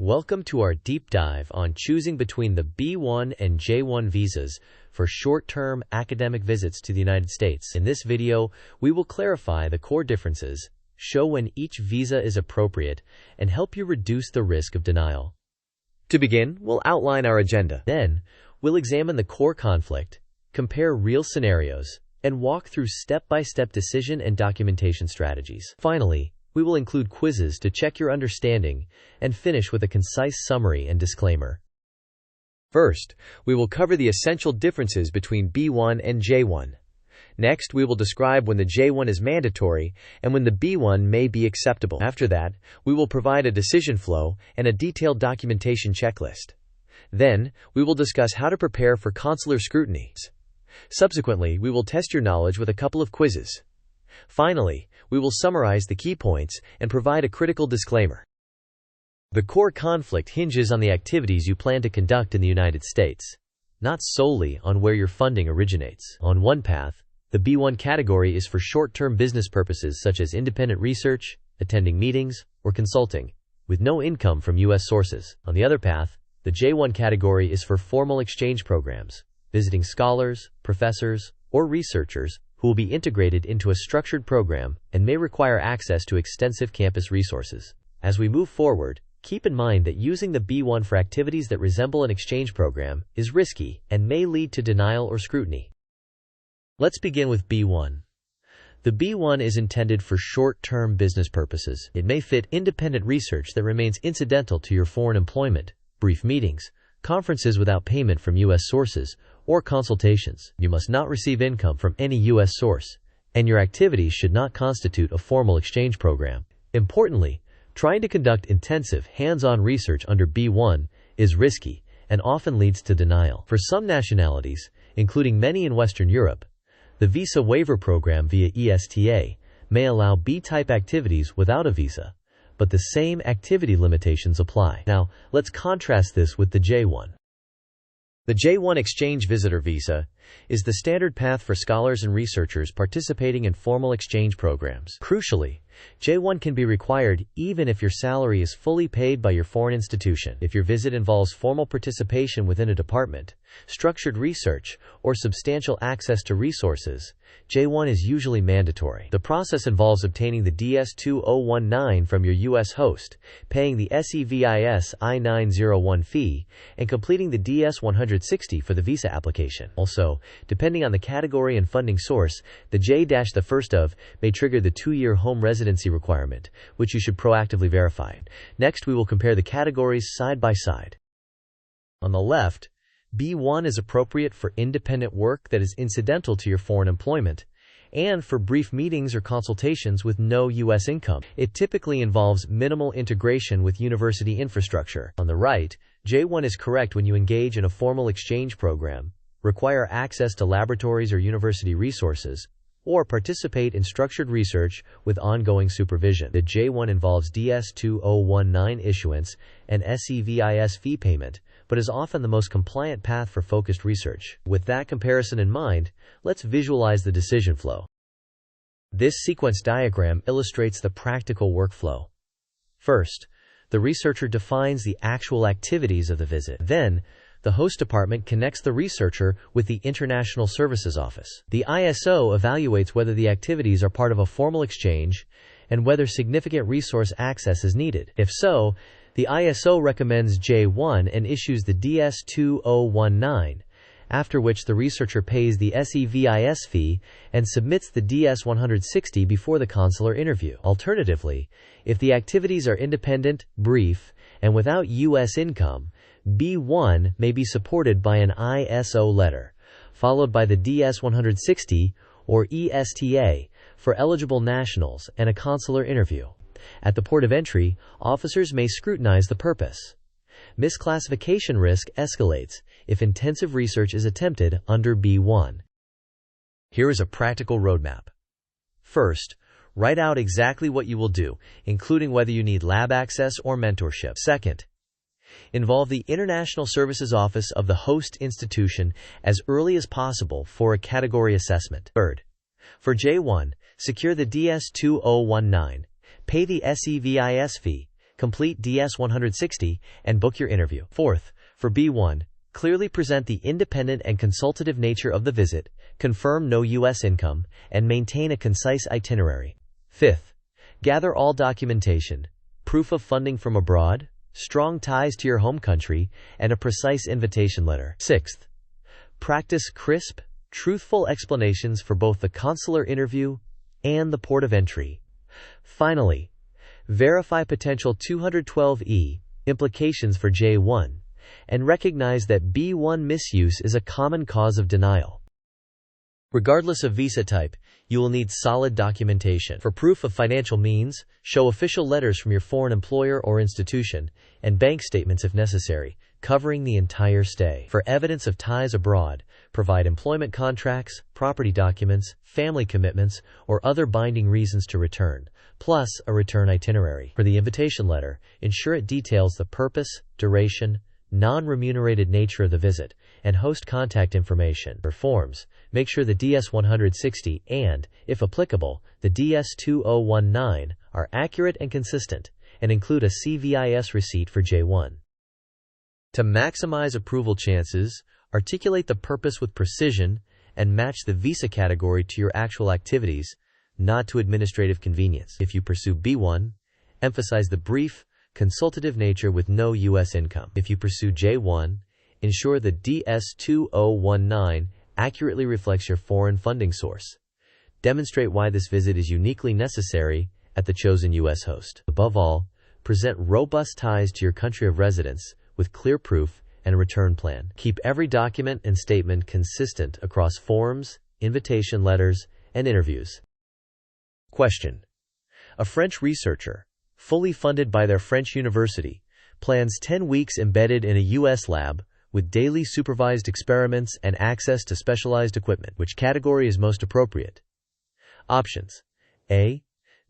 Welcome to our deep dive on choosing between the B-1 and J-1 visas for short-term academic visits to the United States. In this video, we will clarify the core differences, show when each visa is appropriate, and help you reduce the risk of denial. To begin, we'll outline our agenda. Then, we'll examine the core conflict, compare real scenarios, and walk through step-by-step decision and documentation strategies. Finally, we will include quizzes to check your understanding and finish with a concise summary and disclaimer. First, we will cover the essential differences between B-1 and J-1. Next, we will describe when the J-1 is mandatory and when the B-1 may be acceptable. After that, we will provide a decision flow and a detailed documentation checklist. Then, we will discuss how to prepare for consular scrutiny. Subsequently, we will test your knowledge with a couple of quizzes. Finally, we will summarize the key points and provide a critical disclaimer. The core conflict hinges on the activities you plan to conduct in the United States, not solely on where your funding originates. On one path, the B-1 category is for short-term business purposes such as independent research, attending meetings, or consulting, with no income from U.S. sources. On the other path, the J-1 category is for formal exchange programs, visiting scholars, professors, or researchers who will be integrated into a structured program and may require access to extensive campus resources. As we move forward, keep in mind that using the B-1 for activities that resemble an exchange program is risky and may lead to denial or scrutiny. Let's begin with B-1. The B-1 is intended for short-term business purposes. It may fit independent research that remains incidental to your foreign employment, brief meetings, conferences without payment from U.S. sources, or consultations. You must not receive income from any U.S. source, and your activities should not constitute a formal exchange program. Importantly, trying to conduct intensive, hands-on research under B-1 is risky and often leads to denial. For some nationalities, including many in Western Europe, the visa waiver program via ESTA may allow B-type activities without a visa, but the same activity limitations apply. Now, let's contrast this with the J-1. The J-1 Exchange Visitor Visa is the standard path for scholars and researchers participating in formal exchange programs. Crucially, J-1 can be required even if your salary is fully paid by your foreign institution. If your visit involves formal participation within a department, structured research, or substantial access to resources, J-1 is usually mandatory. The process involves obtaining the DS-2019 from your U.S. host, paying the SEVIS I-901 fee, and completing the DS-160 for the visa application. Also, depending on the category and funding source, the J-1 may trigger the 2-year home residency requirement, which you should proactively verify. Next, we will compare the categories side by side. On the left, B-1 is appropriate for independent work that is incidental to your foreign employment, and for brief meetings or consultations with no U.S. income. It typically involves minimal integration with university infrastructure. On the right, J-1 is correct when you engage in a formal exchange program, require access to laboratories or university resources, or participate in structured research with ongoing supervision. The J-1 involves DS-2019 issuance and SEVIS fee payment, but is often the most compliant path for focused research. With that comparison in mind, let's visualize the decision flow. This sequence diagram illustrates the practical workflow. First, the researcher defines the actual activities of the visit. Then, the host department connects the researcher with the International Services Office. The ISO evaluates whether the activities are part of a formal exchange and whether significant resource access is needed. If so, the ISO recommends J-1 and issues the DS-2019, after which the researcher pays the SEVIS fee and submits the DS-160 before the consular interview. Alternatively, if the activities are independent, brief, and without U.S. income, B-1 may be supported by an ISO letter, followed by the DS-160 or ESTA for eligible nationals and a consular interview. At the port of entry, officers may scrutinize the purpose. Misclassification risk escalates if intensive research is attempted under B-1. Here is a practical roadmap. First, write out exactly what you will do, including whether you need lab access or mentorship. Second, involve the International Services Office of the host institution as early as possible for a category assessment. Third, for J-1, secure the DS-2019, pay the SEVIS fee, complete DS-160, and book your interview. Fourth, for B-1, clearly present the independent and consultative nature of the visit, confirm no U.S. income, and maintain a concise itinerary. Fifth, gather all documentation, proof of funding from abroad, strong ties to your home country, and a precise invitation letter. Sixth, practice crisp, truthful explanations for both the consular interview and the port of entry. Finally, verify potential 212E implications for J-1 and recognize that B-1 misuse is a common cause of denial. Regardless of visa type, you will need solid documentation. For proof of financial means, show official letters from your foreign employer or institution, and bank statements if necessary, covering the entire stay. For evidence of ties abroad, provide employment contracts, property documents, family commitments, or other binding reasons to return, plus a return itinerary. For the invitation letter, ensure it details the purpose, duration, non-remunerated nature of the visit, and host contact information. For forms, make sure the DS-160 and, if applicable, the DS-2019 are accurate and consistent, and include a CVIS receipt for J-1. To maximize approval chances, articulate the purpose with precision and match the visa category to your actual activities, not to administrative convenience. If you pursue B-1, emphasize the brief, consultative nature with no U.S. income. If you pursue J-1, ensure the DS-2019 accurately reflects your foreign funding source. Demonstrate why this visit is uniquely necessary at the chosen U.S. host. Above all, present robust ties to your country of residence with clear proof and a return plan. Keep every document and statement consistent across forms, invitation letters, and interviews. Question: a French researcher, fully funded by their French university, plans 10 weeks embedded in a U.S. lab with daily supervised experiments and access to specialized equipment. Which category is most appropriate? Options: A.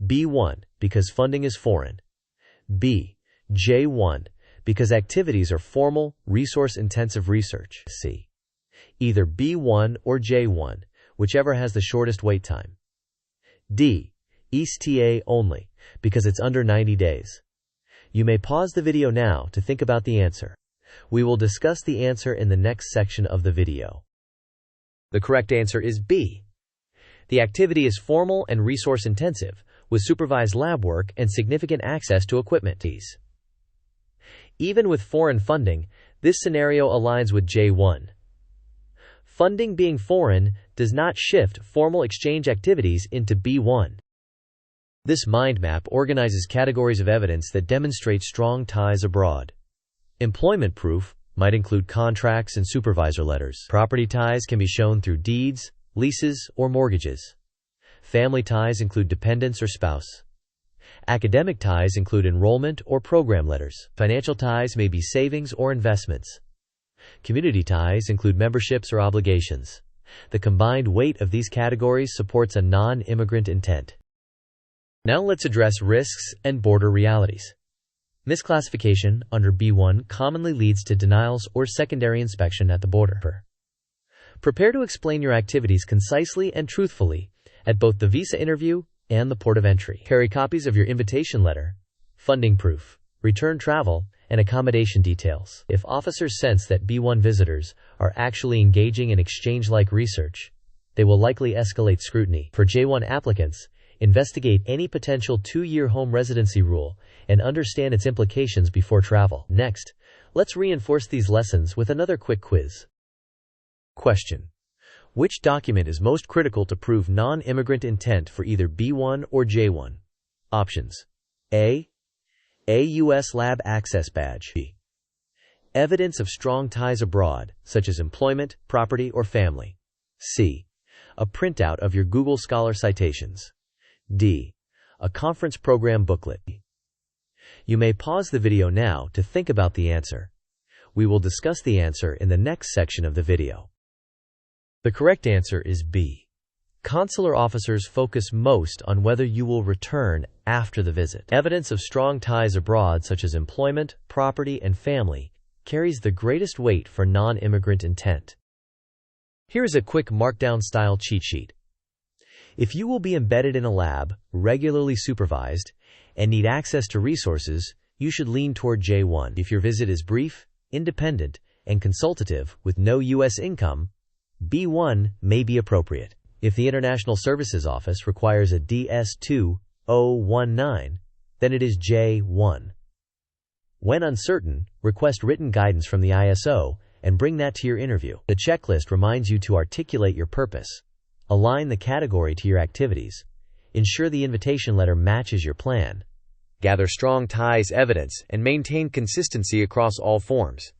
B-1, because funding is foreign. B. J-1, because activities are formal, resource-intensive research. C. Either B-1 or J-1, whichever has the shortest wait time. D. ESTA only, because it's under 90 days. You may pause the video now to think about the answer. We will discuss the answer in the next section of the video. The correct answer is B. The activity is formal and resource-intensive, with supervised lab work and significant access to equipment. Even with foreign funding, this scenario aligns with J-1. Funding being foreign does not shift formal exchange activities into B-1. This mind map organizes categories of evidence that demonstrate strong ties abroad. Employment proof might include contracts and supervisor letters. Property ties can be shown through deeds, leases, or mortgages. Family ties include dependents or spouse. Academic ties include enrollment or program letters. Financial ties may be savings or investments. Community ties include memberships or obligations. The combined weight of these categories supports a non-immigrant intent. Now let's address risks and border realities. Misclassification under B-1 commonly leads to denials or secondary inspection at the border. Prepare to explain your activities concisely and truthfully at both the visa interview and the port of entry. Carry copies of your invitation letter, funding proof, return travel, and accommodation details. If officers sense that B-1 visitors are actually engaging in exchange-like research, they will likely escalate scrutiny. For J-1 applicants, investigate any potential 2-year home residency rule and understand its implications before travel. Next, let's reinforce these lessons with another quick quiz. Question: which document is most critical to prove non-immigrant intent for either B-1 or J-1? Options: A. U.S. Lab Access Badge. B. Evidence of strong ties abroad, such as employment, property, or family. C. A printout of your Google Scholar citations. D. A conference program booklet. You may pause the video now to think about the answer. We will discuss the answer in the next section of the video. The correct answer is B. Consular officers focus most on whether you will return after the visit. Evidence of strong ties abroad, such as employment, property, and family, carries the greatest weight for non-immigrant intent. Here's a quick markdown-style cheat sheet. If you will be embedded in a lab, regularly supervised, and need access to resources, you should lean toward J-1. If your visit is brief, independent, and consultative with no U.S. income, B-1 may be appropriate. If the International Services Office requires a DS-2019, then it is J-1. When uncertain, request written guidance from the ISO and bring that to your interview. The checklist reminds you to articulate your purpose, align the category to your activities, ensure the invitation letter matches your plan, gather strong ties evidence, and maintain consistency across all forms.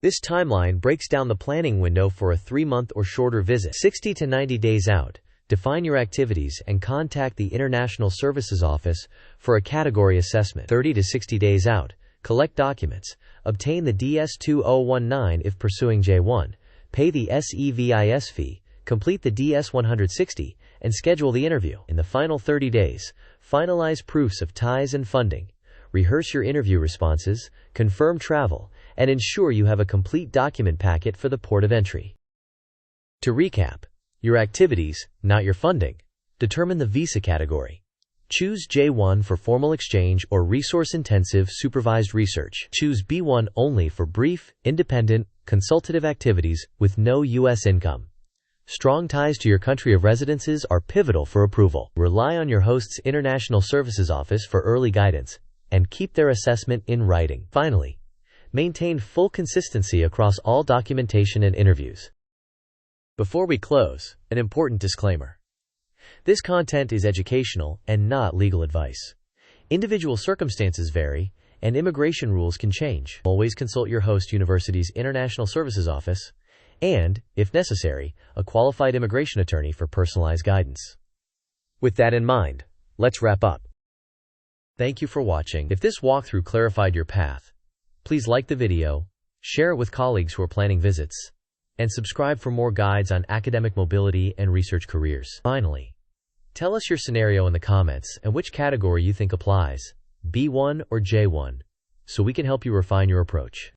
This timeline breaks down the planning window for a 3-month or shorter visit. 60 to 90 days out, define your activities and contact the International Services Office for a category assessment. 30 to 60 days out, collect documents, obtain the DS-2019 if pursuing J-1, pay the SEVIS fee, complete the DS-160, and schedule the interview. In the final 30 days, finalize proofs of ties and funding, rehearse your interview responses, confirm travel, and ensure you have a complete document packet for the port of entry. To recap, your activities, not your funding. Determine the visa category. Choose J-1 for formal exchange or resource-intensive supervised research. Choose B-1 only for brief, independent, consultative activities with no U.S. income. Strong ties to your country of residences are pivotal for approval. Rely on your host's International Services Office for early guidance, and keep their assessment in writing. Finally, maintain full consistency across all documentation and interviews. Before we close, an important disclaimer. This content is educational and not legal advice. Individual circumstances vary, and immigration rules can change. Always consult your host university's International Services Office and, if necessary, a qualified immigration attorney for personalized guidance. With that in mind, let's wrap up. Thank you for watching. If this walkthrough clarified your path, please like the video, share it with colleagues who are planning visits, and subscribe for more guides on academic mobility and research careers. Finally, tell us your scenario in the comments and which category you think applies, B1 or J1, so we can help you refine your approach.